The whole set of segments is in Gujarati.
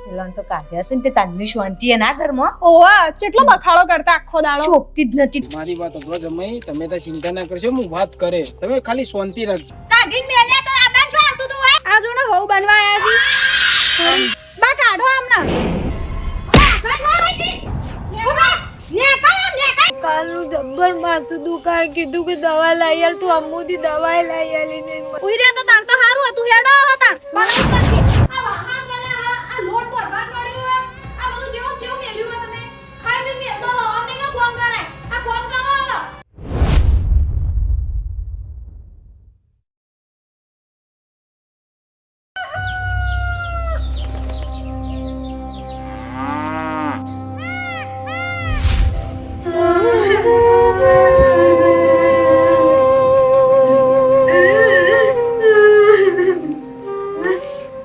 પેલા તો કાઢ્યા છે ને તે તારની શાંતિ એ ના ઘરમાં ઓવા કેટલો બખાડો કરતા આખો દાડો શોભતી જ નથી. મારી વાત સાંભળો જમાઈ, તમે તો ચિંતા ના કરશો, હું વાત કરે, તમે ખાલી શાંતિ રાખજો. કાઢીને મેલે તો આદાન શું આવતું તું હોય આ જોને હવ બનવા આયા છે બા કાઢો આમના કાલનું જબ્બર માથું દુખાય કીધું કે દવા લઈ આલ તું અમુથી દવાઈ લઈ આલી ને ઉઈ રે તો તાર તો હારું હતું હેડો હતા મને કરશે આ વાહણ પડ્યા આ લોટ ભરવા પડ્યો આ બધું જેવું જેવું મેલ્યું હોય તમે ખાઈ પી મેલ દો અમને કે ફોન કરે આ ફોન કરો હવે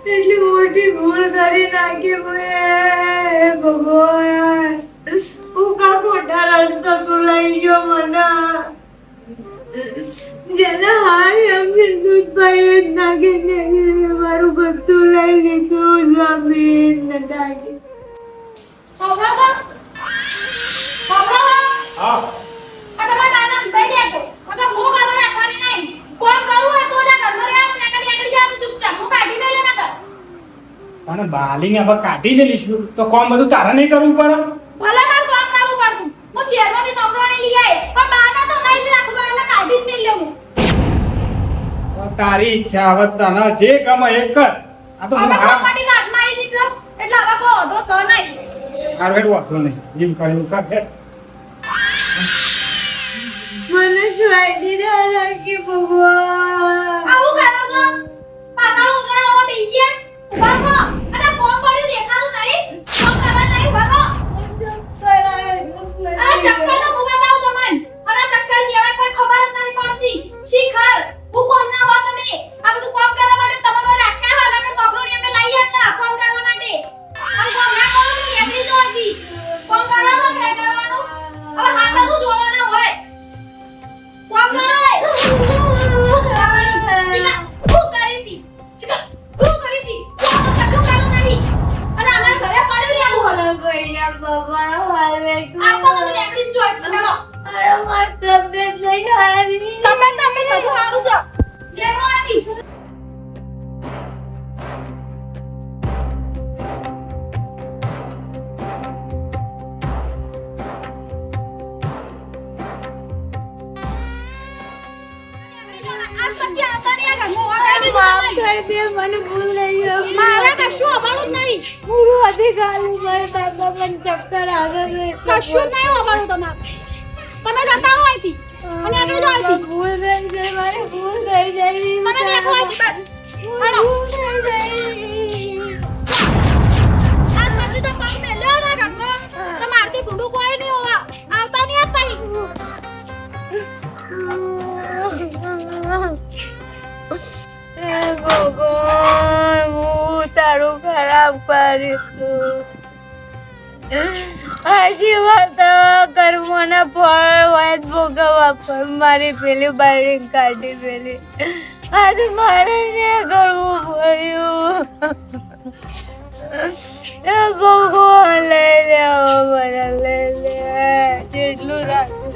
એટલી મોટી ભૂલ કરી નાખી મેં ભગવાન હું કા ખોટા રસ્તો તું લઈ ગયો મને જેને હારી અમને દૂધ પાયું જ નાખીને મારું બધું લઈ લીધું જમીન ને નાખી સોબરા સર સોબરા હા આ તમારા નામ કહી દેજો અગર હું કરવા રાખવાની નહીં કોમ કરું હોય તો જા ઘરમાં રહેવાનું ને કદી આગળ જાવ ચૂપચાપ હું કાઢી મેલે ના કર અને બાલીને હવે કાઢીને લઈશું તો કોમ બધું તારા નહીં કરવું પડે. ભલે માર કામ કરવું પડતું હું શહેરમાંથી નોકરાણી લઈ આય પણ બાના તો નહીં જ રાખું બાના કાઢી જ નહીં લેવું તારી ઈચ્છા, હવે તને જે ગમે એ કર. આ તો અમે મારા પ્રોપર્ટી હાથમાં આવી દીધો એટલે હવે કો તો સ નહીં હારવેટ વાપરો નહીં, જીમ કરીને કર હે. મને સ્વાઈડી ના રાખી ભગવાન આવું કરો છો પાછળ ઉતરાણો હો બેજ્યા ઉભા થો અને કોમ પડ્યું દેખાતું નહીં કોમ કરવા નહીં ઉભા થો અરે ચક્કર તો હું બતાવું તમને અરે ચક્કર કહેવાય કોઈ ખબર જ નહીં પડતી શીખર હું કોમ ના હો તમે આ બધું કોમ કરવા માટે તમારો રાખ્યા હો અને નોકરોની અમે લઈ આવ્યા કોમ કરવા માટે અને કોમ ના કરો તો નીકળી જો હતી કોમ કરવાનું કે નહીં કરવાનું હવે હાથ તો જોડવાના હોય કોમ કરો શીખા હું કરીશી શીખા હું કરીશી કોમ કશું કરું નહીં અને અમારા ઘરે પડ્યું રહેવું હોય ભૈયા બાબા વાલે આ તો તમે નીકળી જ જો એટલે ચલો અરે મારી તબિયત નહીં હારી તમે બધું સારું છે લેવો આથી માફ કરી દે મને ભૂલ નહીં ગઈ મારે કશું અભાણું જ નહીં પૂરું હતી ગાલું મારી બાબા મને ચક્કર આવે છે કશું જ નહીં અભાણું તમારે તમે જતા હો અહીંથી અને આગળ જો અહીંથી ભૂલ થઈ ગઈ મારી ભૂલ થઈ ગઈ તમે નીકળો અહીંથી બસ હાલો ભૂલ થઈ ગઈ આજ પછી તો પગ મેલ્યો ના ઘરમાં તો મારથી ભૂંડું કોઈ નહીં હોવા આવતા નહીં આજ પછી હે ભગવાન હું તારું ખરાબ કર્યું હજી વાત કર્મોના ફળ હોય જ ભોગવવા પણ મારી પેલી બારી કાઢી પેલી આજે મારે ને કરવું પડ્યું એ ભગવાન લઈ લે મને લઈ લે જેટલું રાખું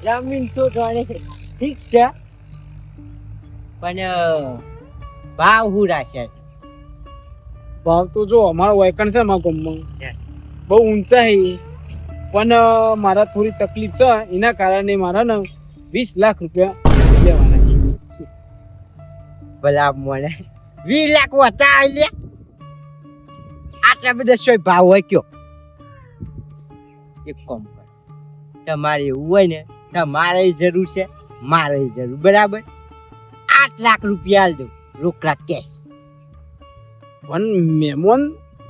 જમીન તો જાણે ઠીક છે પણ ભાવ હું રાખ્યા છે ભાવ તો જો અમારો વાયકણ છે મારા ગામમાં બહુ ઊંચા છે પણ મારા થોડી તકલીફ છે એના કારણે મારા ને 20 લાખ રૂપિયા લેવાના છે. ભલા મને 20 લાખ વતા લે આટલા બધા શું ભાવ હોય કયો એક કામ કર તમારે એવું હોય ને તમારે જરૂર છે મારે જરૂર બરાબર 8 લાખ રૂપિયા આલ દઉં રોકડા કેશ પણ મહેમાન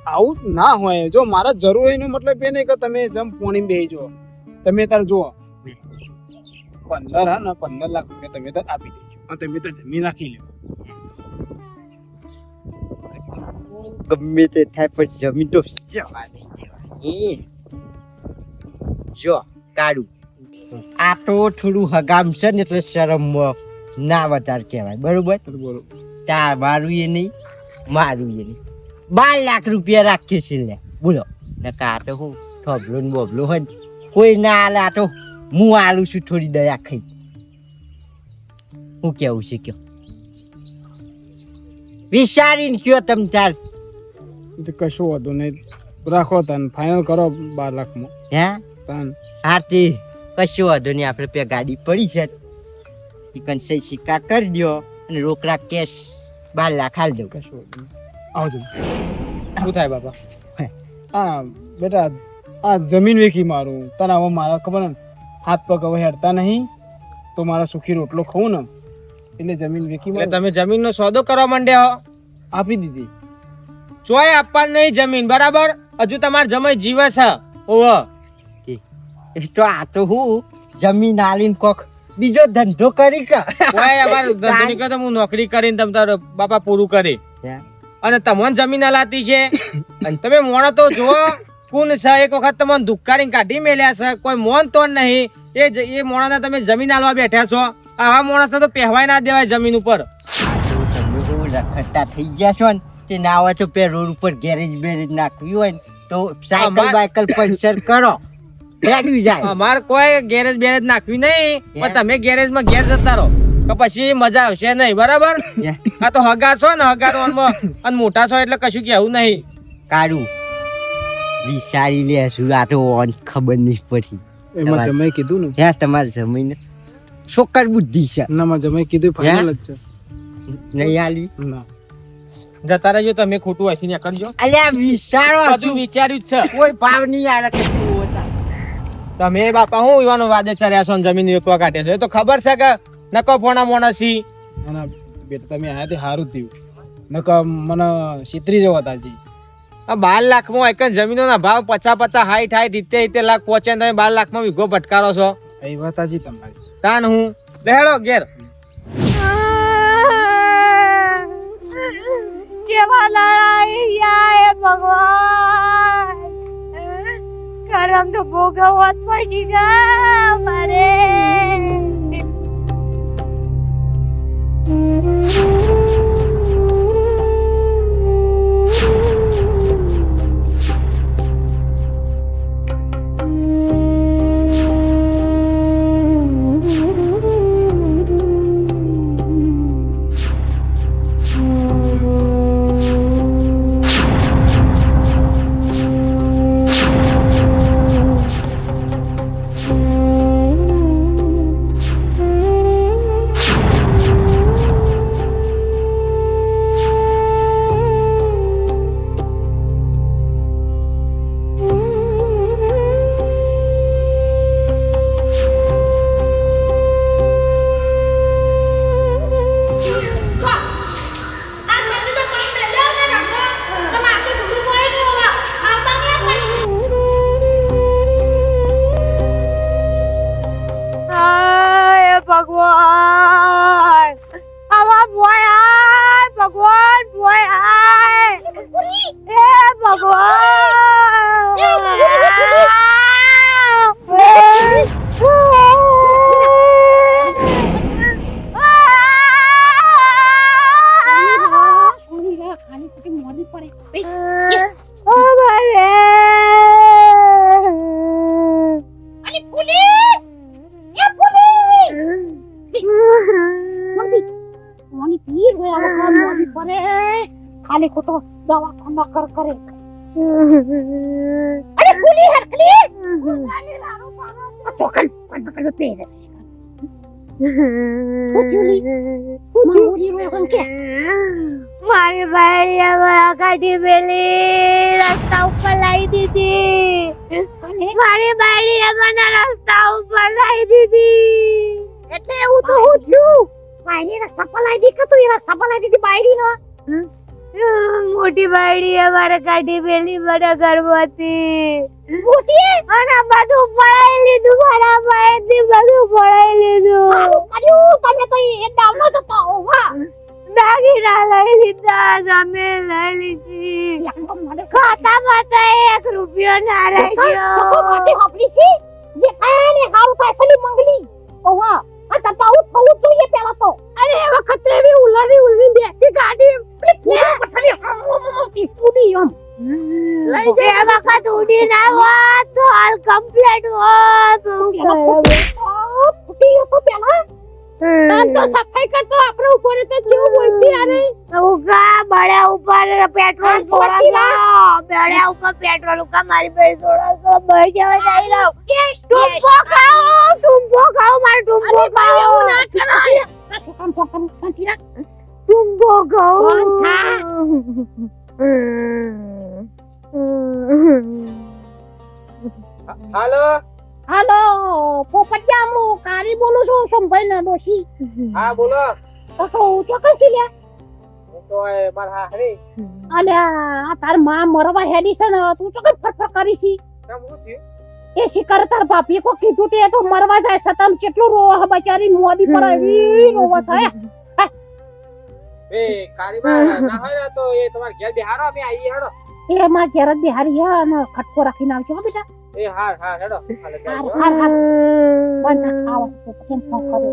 આવું ના હોય જો મારા જરૂર હોય એનો મતલબ એ નહીં કે તમે જમ પોણી બેહી જો તમે તાર જુઓ 15 હા ને 15 લાખ રૂપિયા તમે તાર આપી દેજો અને તમે તો જમીન રાખી લો ગમે તે થાય પણ જમીન તો જવા નહીં દેવાની. જો કાઢું આ તો થોડું હગામ છે ને એટલે શરમ ના વધારે કહેવાય, બરોબર? બોલો. તાર મારું એ નહીં, મારું એ નહીં. 12 લાખ રૂપિયા રાખીએ છે લે, બોલો. ને કા તો હું ઠોબલો ને બોબલો હોય ને કોઈ ના આલે, આ તો હું આલું છું થોડી દયા ખાઈ. હું કેવું છે કયો? વિચારીને કયો તમ તાર. તો કશું વાંધો નહીં, રાખો તન ફાઇનલ કરો 12 લાખમાં. હે તન હા તે કશું વાંધો નહીં, આપણે પે ગાડી પડી છે એ કંઈ સિક્કા કરી દો અને રોકડા કેશ 12 લાખ હાલ દઉં. કશું વાંધો નહીં. આવજો. શું થાય બાપા? હા બેટા, આ જમીન વેચી મારું તને હવે મારા ખબર ને હાથ પગ હવે હેડતા નહીં, તો મારા સુખી રોટલો ખાઉં ને એટલે જમીન વેચી એટલે તમે જમીનનો સોદો કરવા માંડ્યા હો? આપી દીધી. ચોય આપવા નહીં જમીન, બરાબર? હજુ તમારે જમાઈ જીવે છે. ઓહો, એ તો આ તો હું જમીન આલીને કોક બીજો ધંધો કરી કે કોઈ અમાર ધંધો નહીં કરતો, હું નોકરી કરીને તમ તાર બાપા પૂરું કરી અને તમને જમીન આલાતી છે. અને તમે મોણો તો જુઓ કોણ છે, એક વખત તમને દુકાળી કાઢી મેલ્યા છે, કોઈ મોન તો નહીં. એ મોણાને તમે જમીન આલવા બેઠા છો. આવા માણસને તો પહેવાય ના દેવાય જમીન ઉપર. તમે બહુ રખડતા થઈ ગયા છો ને, તે ના હોય તો પે રોડ ઉપર ગેરેજ બેરેજ નાખવી હોય ને તો સાયકલ બાયકલ પંચર કરો, રેડી જાય. અમાર કોઈ ગેરેજ બેરેજ નાખવી નહીં, પણ તમે ગેરેજમાં ઘેર જતા રહો તો પછી મજા આવશે નહીં, બરાબર? આ તો હગા છો ને, હગા અને મોટા છો એટલે કશું કેવું નહીં. કાઢું વિચારી લેશું, આ તો ઓન ખબર નહીં પડી. એમાં જમાઈ કીધું ને, હે તમારે જમીન છોકર બુદ્ધિ છે. ના માં જમાઈ કીધું ફાઇનલ જ છે. નહીં આલી ના જતા રહેજો તમે, ખોટું હસી ને કરજો. અલ્યા વિચારો બધું વિચાર્યું જ છે. કોઈ ભાવ નહીં આવે કે તમે બાપા હું એવાનો વાદે ચડ્યા છો ને જમીન વેચવા કાઢે છો, એ તો ખબર છે કે નકો ફોના મોણસી. ના બેટા તમે આયા તે સારું થયું, નકર મને છેતરી જવા તાજી. આ 12 લાખમાં એક જ જમીનોના ભાવ 50 60 70 લાખ પહોંચે, તમે 12 લાખમાં વીઘો ભટકારો છો. એ વાત તાજી તમારી. તાન હું બેહડો ઘેર. જેવા લડાઈ એ ભગવાન, કરમ તો ભોગવવા જ પડી ગયા મારે. ભગવાન, આવા ભોય ભગવાન, ભોય હે ખાલી ખોટો દવાખાનો કર કરે. અરે પુલી હરકલી ખાલી લારો પારો ચોકન પકડ પેરસ પુચુલી મારી રોય કોણ કે મારી ભાઈ અમારા ગાડી મેલી રસ્તા ઉપર લાવી દીધી. મારી ભાઈ અમારા રસ્તા ઉપર લાવી દીધી. એટલે એવું તો હું થયું બાયરી રસ્તા પર લાવી દી કે તું એ રસ્તા પર લાવી દીધી બાયરી નો મોટી બાયડી અમારે કાઢી પેલી મને ગર્ભવતી મોટી અને બધું પડાઈ લીધું, મારા ભાઈથી બધું પડાઈ લીધું. કર્યું તમે તો એ ડામનો જતો હોવા દાગીના લઈ લીધા, જમીન લઈ લીધી, ખાતામાં તો 1 રૂપિયો ના રહ્યો. માટે હોપલી છે જે થાય ને હારું થાય સલી મંગલી ઓવા આ તતો આવું થવું જોઈએ પેલા તો અરે એ વખતે એવી ઉલડી બેસતી ગાડી પઠાણી પૂડી એમ લઈ જાય. એ વખત ઉડી ના હોત તો હાલ કમ્પ્લીટ હોત. ફૂટી તો પેલા તો સફાઈ કરતો આપણે ઉપર તો જેવું બોલતી આરે ઉકા બળ્યા ઉપર પેટ્રોલ છોડા, બળ્યા ઉપર પેટ્રોલ ઉકા મારી પાસે છોડા, બહી જવા જઈ રહ્યો. ટુંપો ખાઓ મારે ટુંપો ખાઓ. એવું ના કરાય આ શું કામ ફોકમ શાંતિ રાખ ટુંપો ખાઓ. હાલો હાલો પોપટિયા હું કારી બોલું છું સંભાઈ ના ડોશી હા બોલો તો ચોકન છે લ્યા હું તો મારા હારે અલ્યા આ તાર માં મરવા હેડી છે ને તું ચોકન ફરફર કરી છી કેમ હું થયું એ શિકાર તાર બાપી કો કીધું તે તો મરવા જાય સતમ કેટલું રોવા હે બચારી મોદી પર આવી રોવા છે એ કારીમાં ના હોય ને તો એ તમાર ઘેર બિહારો અમે આવીએ હેડો એ માં ઘેર જ બિહારી હે અને ખટકો રાખીને આવજો હો બેટા એ હાર હેડો હાલે હાર હાર હાર બંધ આવો કેમ ફોન કર્યો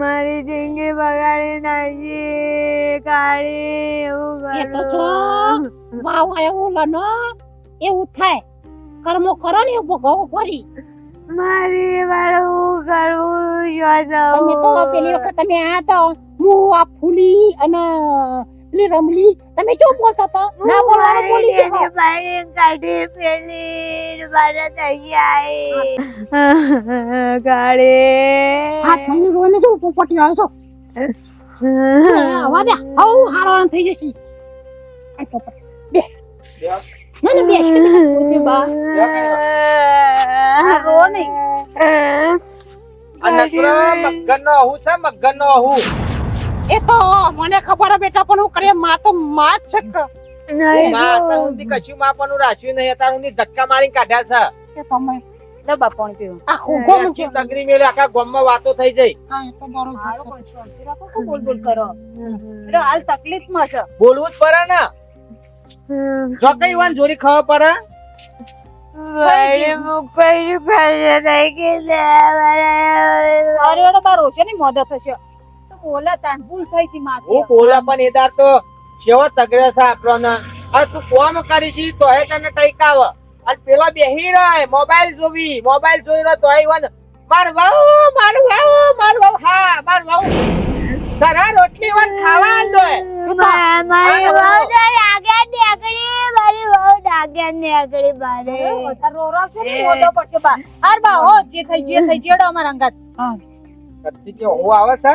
મારી જિંદગી બગાડી નાખી કાળી. એ તો જો વાવ એવું લનો એવું થાય કર્મો કરો ને એ ભોગવો પડી મારી વાળું કરવું યોજાવું. તમે તો પેલી વખત તમે આ તો હું આ ફૂલી અને પેલી રમલી તમે શું બોલતા તો ના બોલવાનું બોલી ગયો બારી કાઢી પેલી મારા થઈ જાય કાળી. હાથ મને રોઈને જો પોપટી આવે છો આવા દે આવ હારો થઈ જશે આ પોપટી બે ના ના બે કે બા આ રો નહીં આ નકરો મગનનો હું છે મગનનો હું એ તો મને ખબર હે બેટા પણ હું કરે માં તો માં જ છે માં તરુંથી કશું માપવાનું રાખ્યું નહીં અત્યારે હું ધક્કા મારીને કાઢ્યા છે કે તમે ડબ્બા પણ પીવું. આ હુગો આખી તગરી મેલે આખા ગામમાં વાતો થઈ જઈ હા એ તો બરોબર છે બોલ કરો હાલ તકલીફમાં છે. બોલવું જ પડે ને જો કઈ વાન જોરી ખાવા પડે મારી મુકઈ ખાઈ નાખી દે. અરે ઓડો બાર રોશે ની મદદ થશે તો બોલા તાણ ભૂલ થઈ છે માથે. હું બોલા પણ એદાર તો કેવો તગડે છે આપણને આ તું કોમ કરી છી તો હે તને ટઈકાવ અને પેલો બેહી રહે મોબાઈલ જોવી મોબાઈલ જોઈ રહ્યો તો આઈ વન માર વાવ હા માર વાવ સરા રોટલી વન ખાવા આલ દો મારી બહુ ડાગ્યા નીકળી, મારી બહુ ડાગ્યા નીકળી બારે. રોરાશે ની મદદ પડશે બા આર બા હો જે થઈ જેડો અમાર અંગાત કત્તી કે હું આવે છે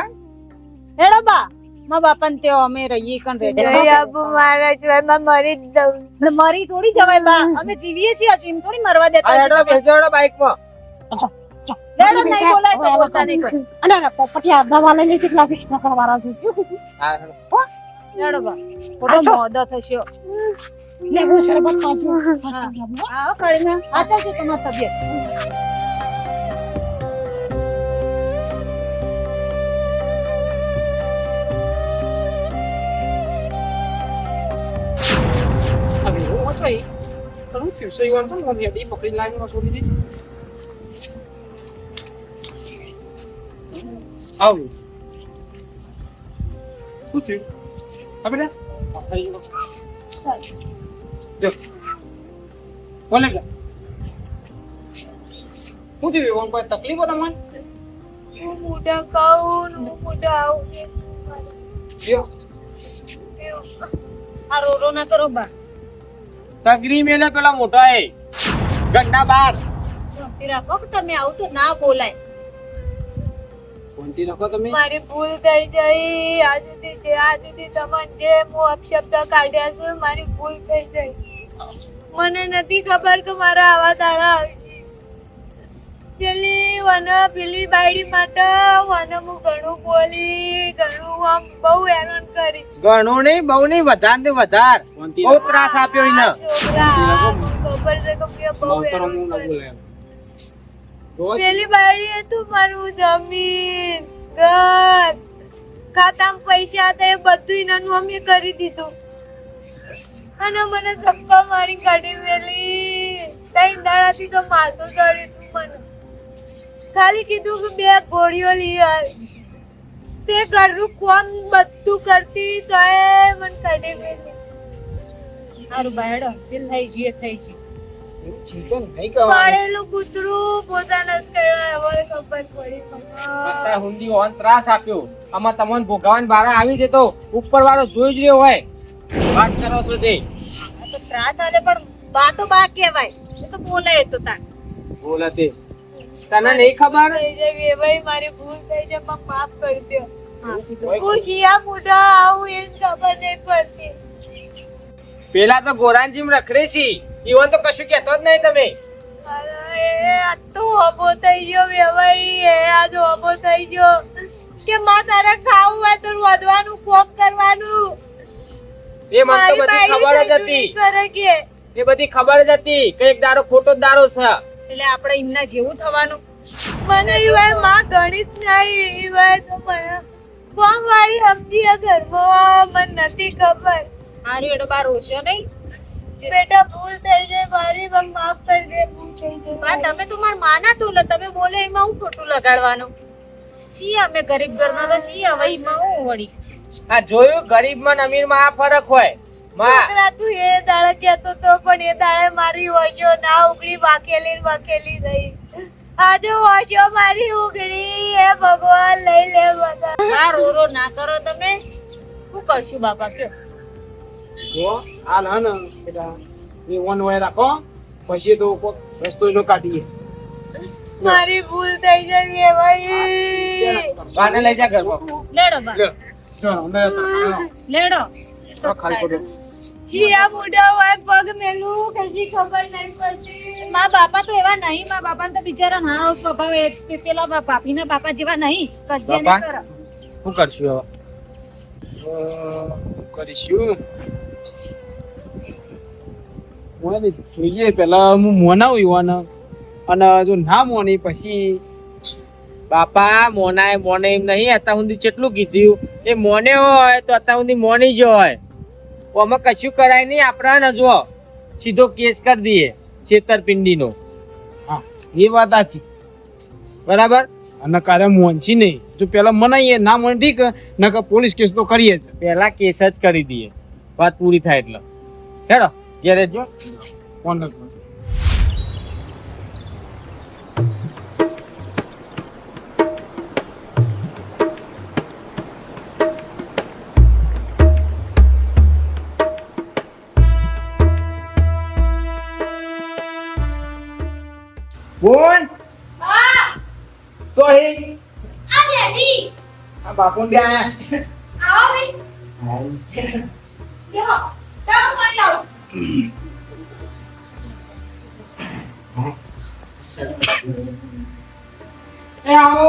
હેડો બા માં બાપન તે અમે રહીએ કન રે જોઈ આપું મારા જોઈમાં મરી જ દઉં. મરી થોડી જવાય બા અમે જીવીએ છીએ હજુ એમ થોડી મરવા આ દેતા હેડો બેસજો બાઈક માં લેડો નહીં બોલાય તો બોલતા નહીં કોઈ અને પોપટિયા દવા લઈ લેજે કેટલા ફિશ ન કરવાના છે હા હેડો લેડો બા થોડો મોદો થશે લે હું શરબત પાજો આવો કળીને આ ચાલશે તમારી તબિયત હવે હું ઓછાઈ પણ હું થયું સહી વાત છે ને હું હેડી પકડી લાઈનમાં છોડી દઈ આવું શું થયું હવે જો બોલે કે શું થયું કોઈ તકલીફ તમારે હું મોઢા ખાઉં ને હું મોઢા આવું. જો આ રોરો ના કરો બા તગરી મેલે પેલા મોટા એ ગંડા બાર શાંતિ રાખો કે તમે આવું તો ના બોલાય શાંતિ રાખો તમે મારી ભૂલ થઈ જઈ. આજુથી તમને જે હું અપશબ્દ કાઢ્યા છે મારી ભૂલ થઈ જઈ. મને નથી ખબર કે મારા આવા દાડા આવશે. પેલી બાયડી માટે વને હું ઘણું બોલી, ઘણું આમ બહુ હેરાન કરી. ઘણું નહીં બહુ નહીં વધાર ને વધાર શાંતિ બહુ ત્રાસ આપ્યો એને આ છોકરા મને ખબર છે કે મેં બહુ માવતર હેરાન હું ના કરી. બોલે પેલી બાયડી હતું મારું જમીન. ઘર ખાતામાં પૈસા હતા એ બધું એનાનું અમે કરી દીધું અને મને ધક્કો મારી કાઢી મેલી. 3 દાડાથી તો માથું ચડ્યું તું મને. ખાલી કીધું કે 2 ગોળીઓ લઈ આવ. તે ઘરનું કામ બધું કરતી તો એ મને કાઢી મેલી. સારું બાયડો દિલ થઈ ગયું થઈ ગયું. એવું ચિંતા નહીં કરવાનું. પાળેલું કૂતરું પોતાના જ કર્યા હવે ખબર પડી. અત્યાર સુધી ઓન ત્રાસ આપ્યો આમાં તમને ભોગવાન બારા આવી જતો ઉપર વાળો જોઈ જ રહ્યો હોય વાત કરો છો તે આ તો ત્રાસ આલે પણ બા તો બા કહેવાય. એ તો બોલે એ તો તાર. બોલે તે તને નહીં ખબર થઈ જાય ભાઈ મારી ભૂલ થઈ જાય પણ માફ કરી દો. હા કીધું. ખુશિયા મોઢા આવું એ જ ખબર નહીં પડતી. પેલા તો ગોરાનજીમ રખડે છી ઈવન તો કશું કહેતો જ નહીં તમે અરે આ તો હોબો થઈ ગયો વેવાઈ. એ આજ હોબો થઈ ગયો કે માં તારે ખાવું હોય તો રોધવાનું કોમ કરવાનું. એ મને તો બધી ખબર જ હતી કરે કે એ બધી ખબર જ હતી કે એક દારો ખોટો જ દારો છે એટલે આપણે એમના જેવું થવાનું. મને ઈવાય માં ગણિત નહીં. ઈવાય તો મને કોમ વાળી સમજી આ ઘરમાં મને નથી ખબર. હારું એડો બાર ઓછો નહીં. બેટા ભૂલ થઈ જાય મારી પણ માફ કરી દે. ભૂલ થઈ બા જાય. તમે તો માર માના તું લે તમે બોલે એમાં હું ખોટું લગાડવાનું. છી અમે ગરીબ ઘરના તો છી હવે એમાં હું વળી. આ જોયું ગરીબ માં અમીર માં આ ફરક હોય માં છોકરા તું એ દાડે કહેતો તો પણ એ દાડે મારી ઓશો ના ઉગડી વાકેલી ને વાકેલી રહી. આજે ઓશો મારી ઉગડી એ ભગવાન લઈ લે બધા. બા રો રો ના કરો તમે. શું કરશું બાપા કયો. જો હાલ હા ને બેટા એ વન way રાખો પછી તો કોક રસ્તો એનો કાઢીએ. મારી ભૂલ થઈ જાય વેવાઈ. બાને લઈ જા ઘરમાં લેડો બા લે, ચાલો, અંદર હતા. લેડો. હા, ખાલી પડ્યો. શિયા બુઢા હોય પગ મેલું કશી ખબર નહીં પડતી. મા બાપા તો એવા નહીં. મા બાપા તો બિચારા મારો સ્વભાવ પેલા ભાભીના બાપા જેવા નહીં. કજ્જે નહીં બાપા? કરો. શું કરશું હવે કરીશું મોને જોઈએ પેલા હું મોનાવું યુવાન અને જો ના મોની પછી બાપા મોનાએ મોને એમ નહીં અત્યાર સુધી કેટલું કીધું એ મોને હોય તો અત્યાર સુધી મોની જ હોય આમાં કશું કરાય નહીં આપણા ને જો સીધો કેસ કરી દઈએ છેતરપિંડીનો હા એ વાત સાચી બરાબર અને કારે મોનછી નહીં જો પેલા મનાઈએ ના મને ઠીક નકર પોલીસ કેસ તો કરીએ જ. પહેલા કેસ જ કરી દઈએ વાત પૂરી થાય એટલે હેડો ઘેરે જો ફોન રાખજો. બોલ હા તો હે આ બેઠી આ બાપુ બે આયા આવો ને યો ચાલો મળી આવો એ આવો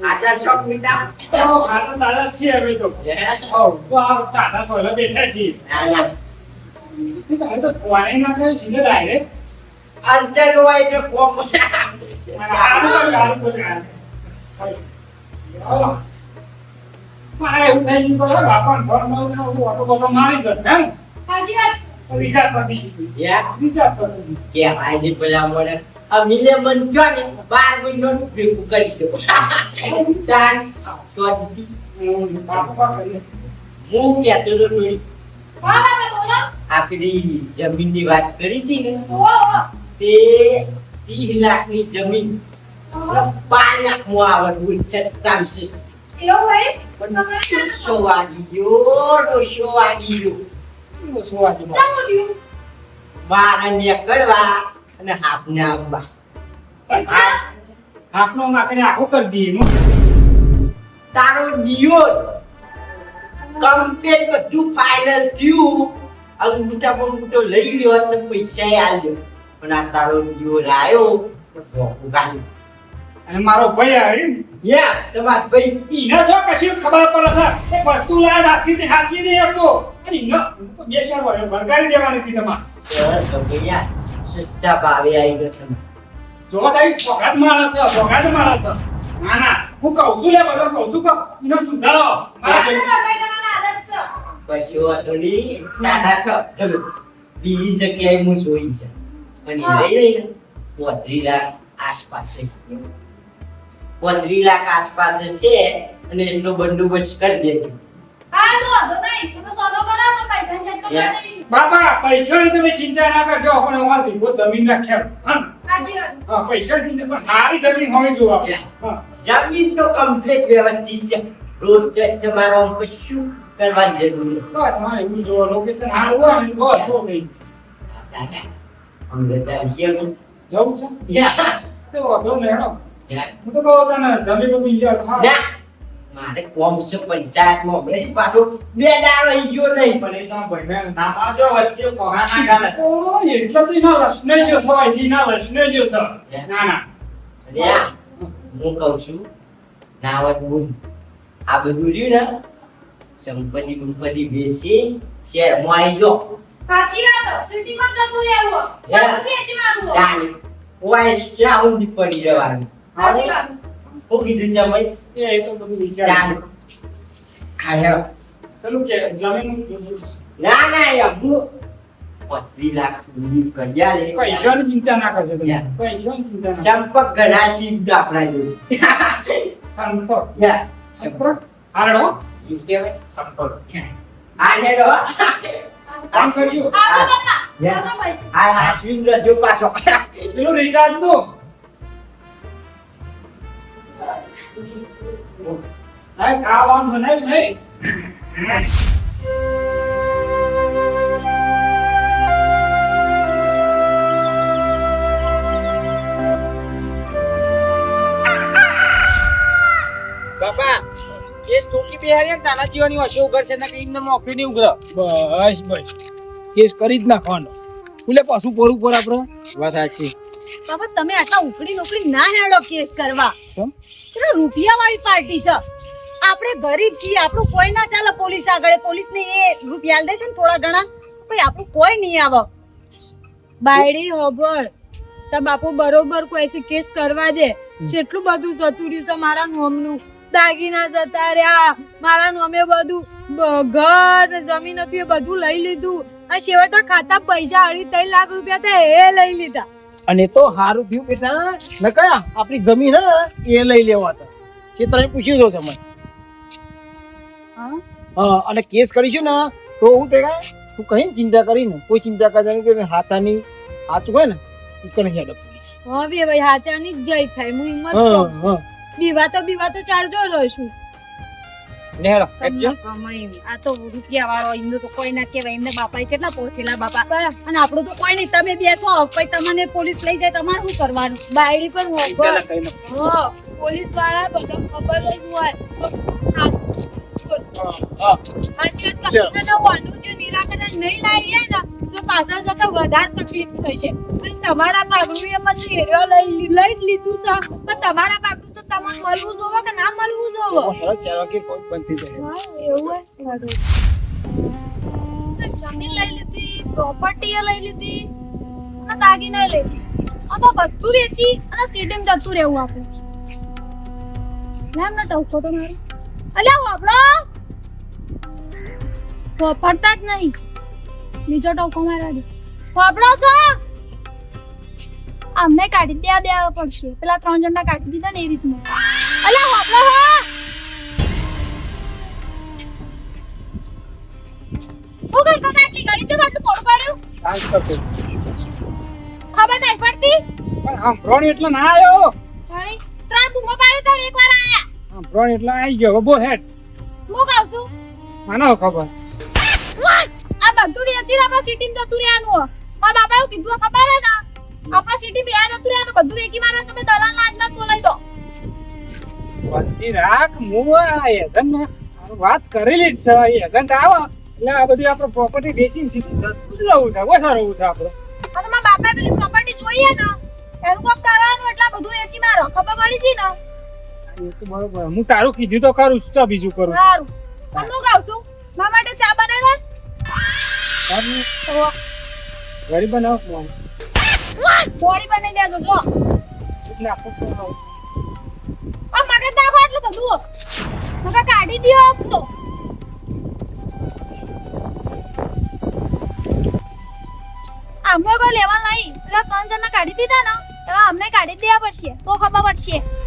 આજા શોખ મીઠા આવો ખાતા દાદા છીએ અમે તો. આવો તો આ દાદા સોયલા બેઠા છીએ. આલા આ તો વાણી નાખે સીધે ડાયરેક્ટ. અર્જન હોય એટલે કોમ મારે એવું થઈ ગયું તો બાપા ઘરમાં ઓટો બોટો મારી દે એમ હાજી વાત વિચાર કરી દીધી. યા વિચાર કરી દીધી. કે આઈડી પેલા મળે અમીલે મન જો ને 12 મહિનાનું ભેગું કરી દો તાન સ્વાદી બાપા કરીએ. હું કહેતો તો થોડી હા બાપા બોલો આપણી જમીનની વાત કરી હતી ને ઓ તે 30 લાખની જમીન 5 લાખમાં આવે બોલ સસ્તામાં સસ્તી એવું હોય પણ શું વાગી ગયો તો શું વાગી ગયો શું વાત છે? ચાલો દિયું મારા નીકળવા અને હાફને આવવા આપનો નાખીને આખો કરી દઈએ એમ. તારો દિયો કમ્પ્લીટ બધું ફાઇનલ થયું અંગૂઠા બંગૂઠો લઈ લ્યો અને પૈસા આલ્યો પણ આ તારો દિયો લાયો ગાલી અને મારો ભાઈ આવ્યો એમ. યા તમાર ભાઈ ઈને જો કશું ખબર પડે છે એક વસ્તુ લાય રાખી હાચવી નહીં આપતો અને ઈને તો બે ચાર વાર વળગાડી દેવાની હતી તમારે. સરસ ભૈયા સસ્તા ભાવે આવી ગયો તમે જો તારી ભોગાત માણસ છે ભોગાત માણસ છે. ના ના હું કહું છું લે બધો કહું છું કે એનો સુધારો મારા મને ભાઈ તો અપાઈ કરવાની આદત છે. કશો વાંધો નહીં. સાડા છ. ચલો બીજી જગ્યાએ હું જોઈ છે અને લઈ લઈ ને 35 લાખ આસપાસ છે. 35 લાખ આસપાસ છે અને એટલો બંદોબસ્ત કરી દેજો. હા તો વાંધો નહીં. તમે સોદો કરો આપણે પૈસા સેટ કરી દઈશું. બાપા પૈસાની તમે ચિંતા ના કરશો પણ અમાર ભેગો જમીન રાખ્યા હા સાચી વાત. હા પૈસાની ચિંતા પણ સારી જમીન હોવી જોઈએ હા જમીન તો કમ્પ્લીટ વ્યવસ્થિત છે. રોડ ટેસ્ટ તમારો આમ કશું કરવાની જરૂર નથી. બસ મારે એવું જોવા લોકેશન સારું હોય ને બસ હો ગઈ અમને ત્યાં જવું. જવું છે યા. તો વાંધો નહીં હેડો યા. હું તો કહું તને જમીન બમી ગયા તો હા ના. મારે કોમ છે પંચાયતમાં હમણાં જ પાછો 2 દાડો ઈ ગયો નહીં. પણ એ તો ભાઈને નામ આવજો વચ્ચે કોહા ના ગાલે ઓ એટલે તો ના લસને જો સવાય દી ના લસને જો સ ના ના અને આ હું કહું છું ના હોય બોલ. આ બધું રહ્યું ને સંપત્તિ બંપત્તિ બેસી શહેરમાં આવી જાઓ. સાચી વાત. સિટીમાં જતું રહેવું. યા. બધું વેચી મારવું. તાને ઓય શ્રાવણ થી પડી રહેવાનું. સાચી વાત. હું કીધું જમાઈ એ તો બધું વિચાર તાને ખાયો. પેલું કે જમીન ના ના યાર હું 35 લાખ સુધી કર્યા લે. પૈસાની ચિંતા ના કરજો તમે યા. પૈસાની ચિંતા ના સંપર્ક ઘણા સીધ આપણા જોડે. સંપર્ક યા. સંપર્ક હારડો ઈ કહેવાય. સંપર્ક આને રો. કામ કર્યું આવજો બાપા. યા. આવજો ભાઈ. આ અશ્વિન રજો પાછો. પેલું રિચાર્જ નો સાહેબ ખાવાનું બનાવ્યું નહીં બાપા એ ચોકી બિહારી ને તાના જીવાની હશે ઉઘર છે ને કે એમને મોકલી નહીં ઉઘર. બસ બસ કેસ કરી જ નાખવાનો ભૂલે પાછું પોરું પર આપણે વાત સાચી. બાબા તમે આટલા ઉકળી નોકરી ના હેડો કેસ કરવા કેમ? પેલો રૂપિયા વાળી પાર્ટી છે આપણે ગરીબ છીએ આપણું કોઈ ના ચાલે પોલીસ આગળ પોલીસ ને એ રૂપિયા આલ દે છે ને થોડા ઘણા પણ આપણું કોઈ નહીં આવે બાયડી હોબળ તા બાપુ બરોબર કોઈ એસી કેસ કરવા દે કેટલું બધું જતું રહ્યું છે મારા નોમનું દાગીના જતા રહ્યા મારા નોમે બધું ઘર ને જમીન હતું એ બધું લઈ લીધું અને છેવટે ખાતા પૈસા 3.5 લાખ રૂપિયા હતા એ લઈ લીધા અને તો હારું થયું બેટા ન કયા આપણી જમીન હે એ લઈ લેવા હતા ખેતરાને પૂછ્યું જો સમય હા અને કેસ કરીશું ને તો હું તે તું કઈ ચિંતા કરી ને કોઈ ચિંતા કરે કે હાથાની હાચું હોય ને ઈ કને હેડ પોલીસ હવે ભાઈ હાચાની જ જઈ થાય હું હિંમત હા કરું હા બીવા તો ચારજો રહીશું નેહડા તમને કમાઈ આ તો રૂપિયા વાળો એમને તો કોઈ ના કહેવાય એમને બાપા કેટલા પહોંચેલા બાપા અને આપણું તો કોઈ નહીં તમે બેસો પછી તમને પોલીસ લઈ જાય તમારે શું કરવાનું બાયડી પણ હોય પોલીસ વાળા બધા ખબર જ હોય આનું જો નિરાકરણ નહીં લાવીએ ને તો પાછળ જતા વધારે તકલીફ થશે અને તમારા પાગડું એમાં શેરો લઈ જ લીધું છે પણ તમારા પાગડું તો તમારે મળવું જોવો કે ના મળવું જોવો જમીન લઈ લીધી પ્રોપર્ટી લઈ લીધી અને દાગીના લઈ લીધી આ તો બધું વેચી અને સીડીમ જતું રહેવું આપણે લેમ ના ટોકો તો મારું અલ્યા વાપડો વાપરતા જ નહીં બીજો ટોકો મારા દે વાપડો છો અમને કાઢી દેવા પડશે પેલા 3 જણના કાઢી દીધા ને એ રીતનું અલ્યા વાપડો હા શું કરતા હતા એટલી ગાડી છે આટલું મોડું કર્યું ખબર નહીં પડતી પ્રોણ એટલે ના આવ્યો જાણી 3 બૂમો પાડી તો એકવાર આયા પ્રોણ એટલે આવી ગયો બોલ હેડ હું કહું છું માનો ખબર આ બધું વેચીને આપણા સિટીમાં જતું રહેવાનું મારા બાપા એવું કીધું ખબર હે ને આપણા સિટીમાં રહ્યા જતું રહેવાનું બધું વેચી મારવાનું તમે દલાલ આજના બોલાઈ દો વસ્તી રાખ હું આ એજન્ટ વાત કરેલી જ છે એજન્ટ આવો એટલે આ બધી આપણે પ્રોપર્ટી બેસીને સીધું જતું જ રહું છે ઓછા રહું છે આપણે અને મારા બાપાએ પેલી પ્રોપર્ટી જોઈએ ને એનું કોક કરવાનું એટલે બધું વેચી મારો ખબર પડી જી ને એ તો બરોબર હું તારું કીધું તો કરું છું તો બીજું કરું સારું પણ હું કહું છું મારા માટે ચા બનાવે ગરીબ બનાવ થોડી બનાવી દેજો જો એટલે આખું બનાવું. આ આટલું બધું મગા કાઢી દ્યો આમ તો આમને કોઈ લેવા નહીં પેલા 3 જણને કાઢી દીધા ને તો અમને કાઢી દેવા પડશે તો ખબર પડશે